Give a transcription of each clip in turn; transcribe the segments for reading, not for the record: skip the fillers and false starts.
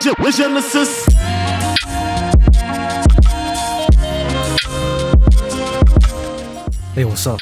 Genesis. Hey, what's up?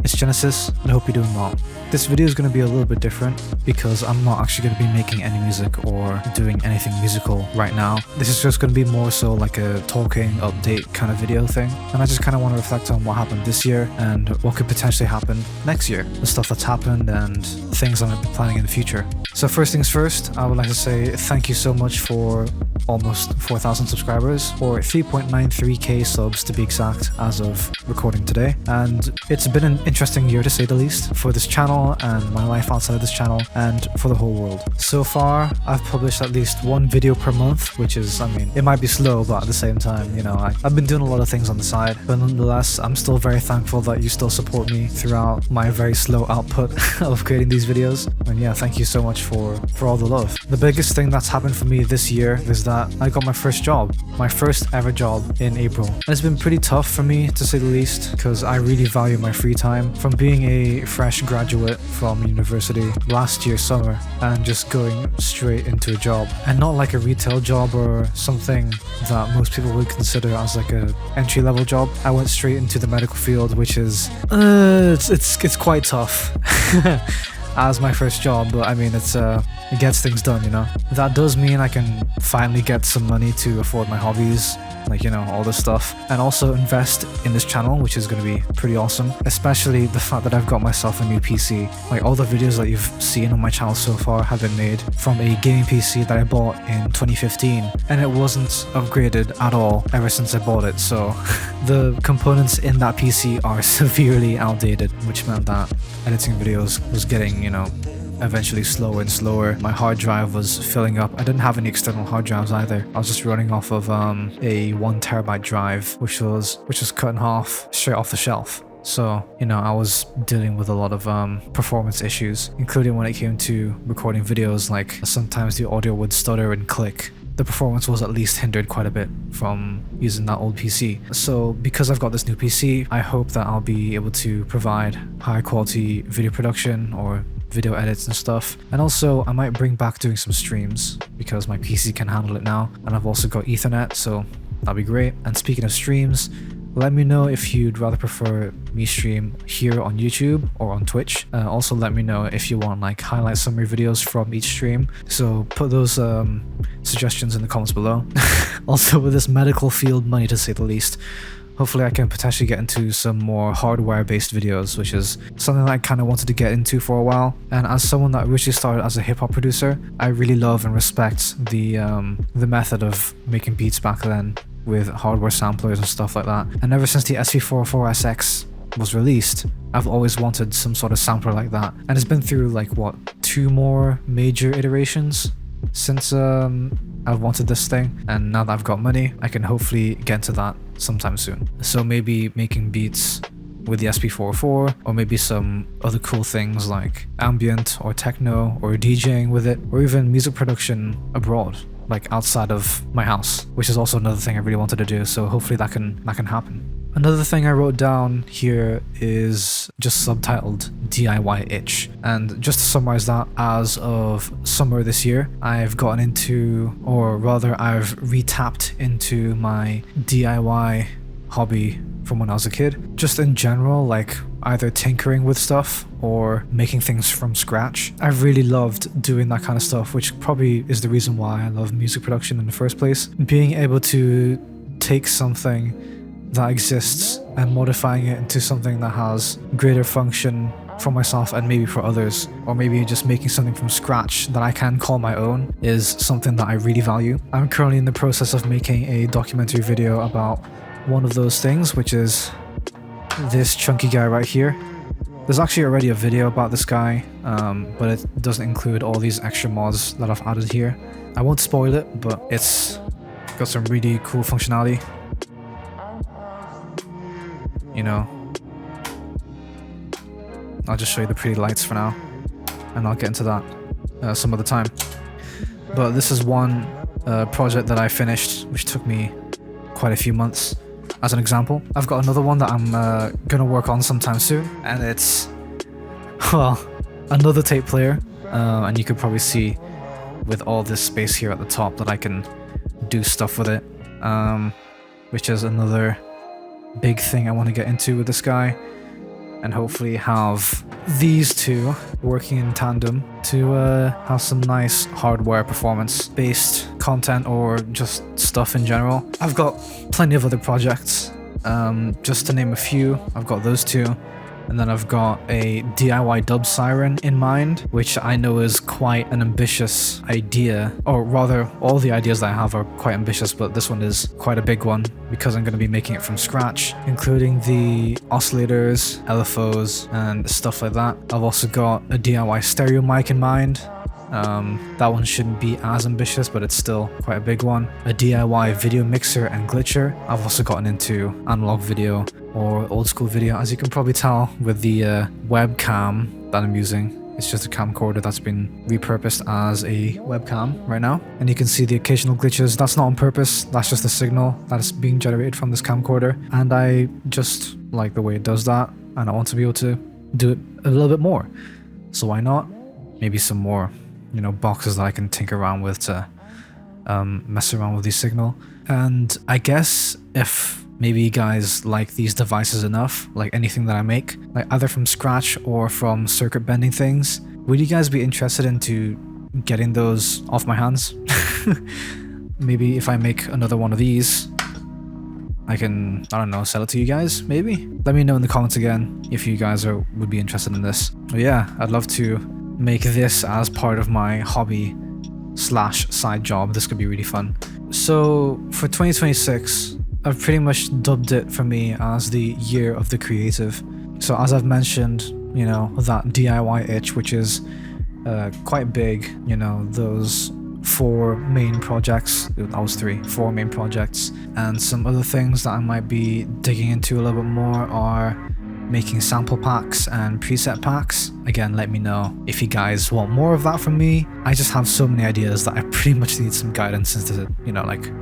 It's Genesis, and I hope you're doing well. This video is going to be a little bit different because I'm not actually going to be making any music or doing anything musical right now. This is just going to be more so like a talking update kind of video thing, and I just kind of want to reflect on what happened this year and what could potentially happen next year, the stuff that's happened and things I'm planning in the future. So first things first, I would like to say thank you so much for almost 4,000 subscribers, or 3.93k subs to be exact as of recording today. And it's been an interesting year to say the least for this channel and my life outside of this channel and for the whole world. So far, I've published at least one video per month, which is, I mean, it might be slow, but at the same time, you know, I've been doing a lot of things on the side, but nonetheless, I'm still very thankful that you still support me throughout my very slow output of creating these videos. And yeah, thank you so much for all the love. The biggest thing that's happened for me this year is that I got my first job, my first ever job in April. And it's been pretty tough for me to say the least, because I really value my free time from being a fresh graduate from university last year summer and just going straight into a job, and not like a retail job or something that most people would consider as like a entry-level job. I went straight into the medical field, which is it's quite tough. As my first job, but I mean, it gets things done, you know. That does mean I can finally get some money to afford my hobbies, like, you know, all this stuff, and also invest in this channel, which is going to be pretty awesome, especially the fact that I've got myself a new PC. Like, all the videos that you've seen on my channel so far have been made from a gaming PC that I bought in 2015, and it wasn't upgraded at all ever since I bought it, so the components in that PC are severely outdated, which meant that editing videos was getting, you know, eventually slower and slower. My hard drive was filling up. I didn't have any external hard drives either. I was just running off of a 1TB drive, which was cut in half straight off the shelf. So, you know, I was dealing with a lot of performance issues, including when it came to recording videos. Like, sometimes the audio would stutter and click. The performance was at least hindered quite a bit from using that old PC. So because I've got this new PC, I hope that I'll be able to provide high quality video production or video edits and stuff. And also I might bring back doing some streams because my PC can handle it now, and I've also got Ethernet, so that'll be great. And speaking of streams, let me know if you'd rather prefer me stream here on YouTube or on Twitch. Also let me know if you want like highlight summary videos from each stream. So put those suggestions in the comments below. Also, with this medical field money to say the least, hopefully I can potentially get into some more hardware based videos, which is something that I kind of wanted to get into for a while. And as someone that originally started as a hip hop producer, I really love and respect the method of making beats back then with hardware samplers and stuff like that. And ever since the SV404SX was released, I've always wanted some sort of sampler like that. And it's been through like, what, 2 more major iterations since I've wanted this thing. And now that I've got money, I can hopefully get into that sometime soon. So maybe making beats with the SP404, or maybe some other cool things like ambient or techno, or DJing with it, or even music production abroad, like outside of my house, which is also another thing I really wanted to do. So hopefully that can happen. Another thing I wrote down here is just subtitled DIY itch. And just to summarize that, as of summer this year, I've gotten into, or rather I've re-tapped into my DIY hobby from when I was a kid. Just in general, like either tinkering with stuff or making things from scratch. I've really loved doing that kind of stuff, which probably is the reason why I love music production in the first place. Being able to take something that exists and modifying it into something that has greater function for myself and maybe for others, or maybe just making something from scratch that I can call my own, is something that I really value. I'm currently in the process of making a documentary video about one of those things, which is this chunky guy right here. There's actually already a video about this guy, but it doesn't include all these extra mods that I've added here. I won't spoil it, but it's got some really cool functionality. You know, I'll just show you the pretty lights for now, and I'll get into that some other time. But this is one project that I finished, which took me quite a few months. As an example, I've got another one that I'm gonna work on sometime soon, and it's, well, another tape player, and you could probably see with all this space here at the top that I can do stuff with it, which is another big thing I want to get into with this guy, and hopefully have these two working in tandem to have some nice hardware performance based content or just stuff in general. I've got plenty of other projects, just to name a few. I've got those two, and then I've got a DIY dub siren in mind, which I know is quite an ambitious idea, or rather all the ideas that I have are quite ambitious, but this one is quite a big one because I'm going to be making it from scratch, including the oscillators, LFOs, and stuff like that. I've also got a DIY stereo mic in mind. That one shouldn't be as ambitious, but it's still quite a big one. A DIY video mixer and glitcher. I've also gotten into analog video or old school video, as you can probably tell with the webcam that I'm using. It's just a camcorder that's been repurposed as a webcam right now. And you can see the occasional glitches. That's not on purpose, that's just a signal that is being generated from this camcorder. And I just like the way it does that, and I want to be able to do it a little bit more. So why not? Maybe some more, you know, boxes that I can tinker around with to mess around with the signal. And I guess if maybe you guys like these devices enough, like anything that I make, like either from scratch or from circuit bending things, would you guys be interested into getting those off my hands? Maybe if I make another one of these, I can, I don't know, sell it to you guys, maybe? Let me know in the comments again if you guys would be interested in this. But yeah, I'd love to make this as part of my hobby / side job. This could be really fun. So for 2026, I've pretty much dubbed it for me as the year of the creative. So as I've mentioned, you know, that DIY itch, which is quite big, you know, those 4 main projects, that was 4 main projects, and some other things that I might be digging into a little bit more are making sample packs and preset packs. Again, let me know if you guys want more of that from me. I just have so many ideas that I pretty much need some guidance into, you know, like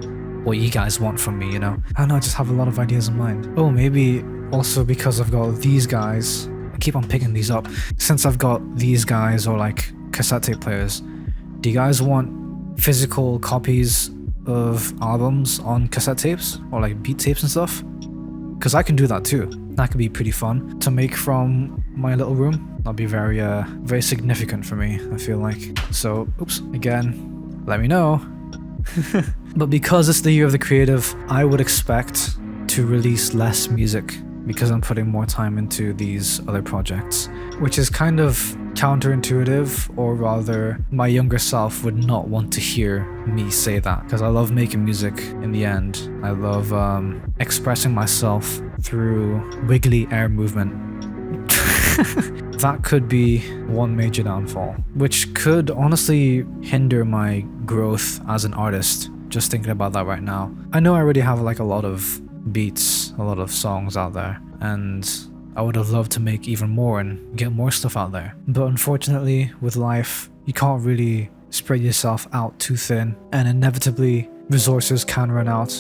what you guys want from me, you know? I don't know, I just have a lot of ideas in mind. Oh, maybe also because I've got these guys, I keep on picking these up. Since I've got these guys, or like cassette tape players, do you guys want physical copies of albums on cassette tapes or like beat tapes and stuff? Because I can do that too. That could be pretty fun to make from my little room. That'll be very very significant for me, I feel like. So, oops, again, let me know. But because it's the year of the creative, I would expect to release less music because I'm putting more time into these other projects, which is kind of counterintuitive, or rather my younger self would not want to hear me say that, because I love making music in the end. I love expressing myself through wiggly air movement. That could be one major downfall, which could honestly hinder my growth as an artist. Just thinking about that right now. I know I already have like a lot of beats, a lot of songs out there, and I would have loved to make even more and get more stuff out there. But unfortunately, with life, you can't really spread yourself out too thin, and inevitably resources can run out.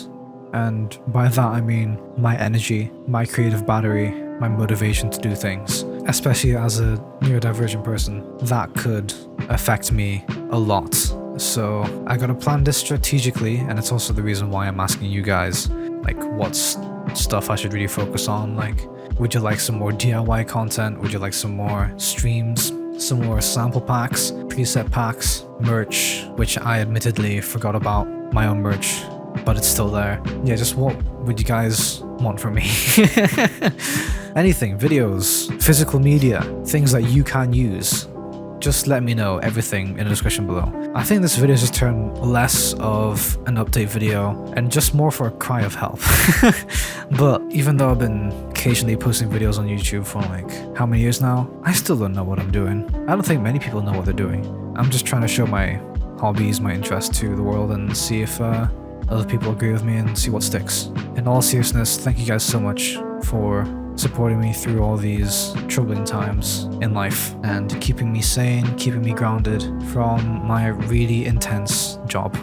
And by that I mean my energy, my creative battery, my motivation to do things. Especially as a neurodivergent person, that could affect me a lot. So I gotta plan this strategically, and it's also the reason why I'm asking you guys, like, what stuff I should really focus on. Like, would you like some more DIY content? Would you like some more streams? Some more sample packs, preset packs, merch, which I admittedly forgot about my own merch, but it's still there. Yeah, just what would you guys want from me? Anything, videos, physical media, things that you can use. Just let me know everything in the description below. I think this video has just turned less of an update video and just more for a cry of help. But even though I've been occasionally posting videos on YouTube for like how many years now, I still don't know what I'm doing. I don't think many people know what they're doing. I'm just trying to show my hobbies, my interests to the world, and see if other people agree with me and see what sticks. In all seriousness, thank you guys so much for supporting me through all these troubling times in life and keeping me sane, keeping me grounded from my really intense job.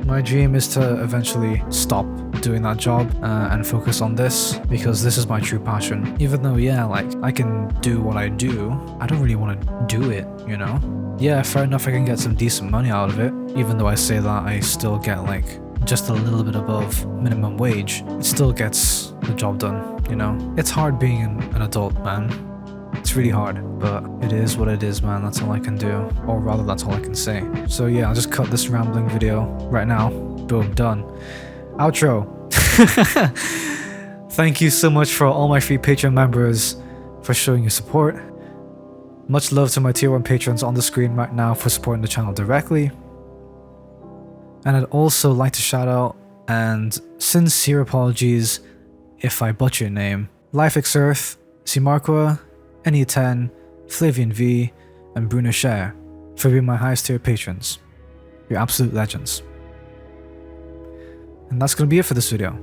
My dream is to eventually stop doing that job and focus on this, because this is my true passion. Even though, yeah, like, I can do what I do, I don't really want to do it, you know? Yeah, fair enough, I can get some decent money out of it, even though I say that I still get like just a little bit above minimum wage. It still gets the job done, you know? It's hard being an adult, man. It's really hard, but it is what it is, man. That's all I can do, or rather that's all I can say. So yeah, I'll just cut this rambling video right now. Boom, done. Outro. Thank you so much for all my free Patreon members for showing your support. Much love to my tier 1 patrons on the screen right now for supporting the channel directly. And I'd also like to shout out and sincere apologies if I butcher your name. LifeX Earth, Simarqua, NE10, Flavian V, and Bruno Scher for being my highest tier patrons. You're absolute legends. And that's gonna be it for this video.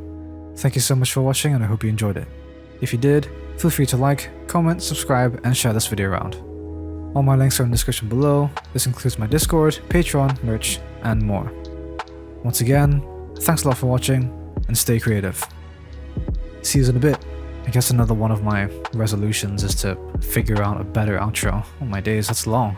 Thank you so much for watching, and I hope you enjoyed it. If you did, feel free to like, comment, subscribe, and share this video around. All my links are in the description below. This includes my Discord, Patreon, merch, and more. Once again, thanks a lot for watching, and stay creative. See you in a bit. I guess another one of my resolutions is to figure out a better outro. Oh my days, that's long.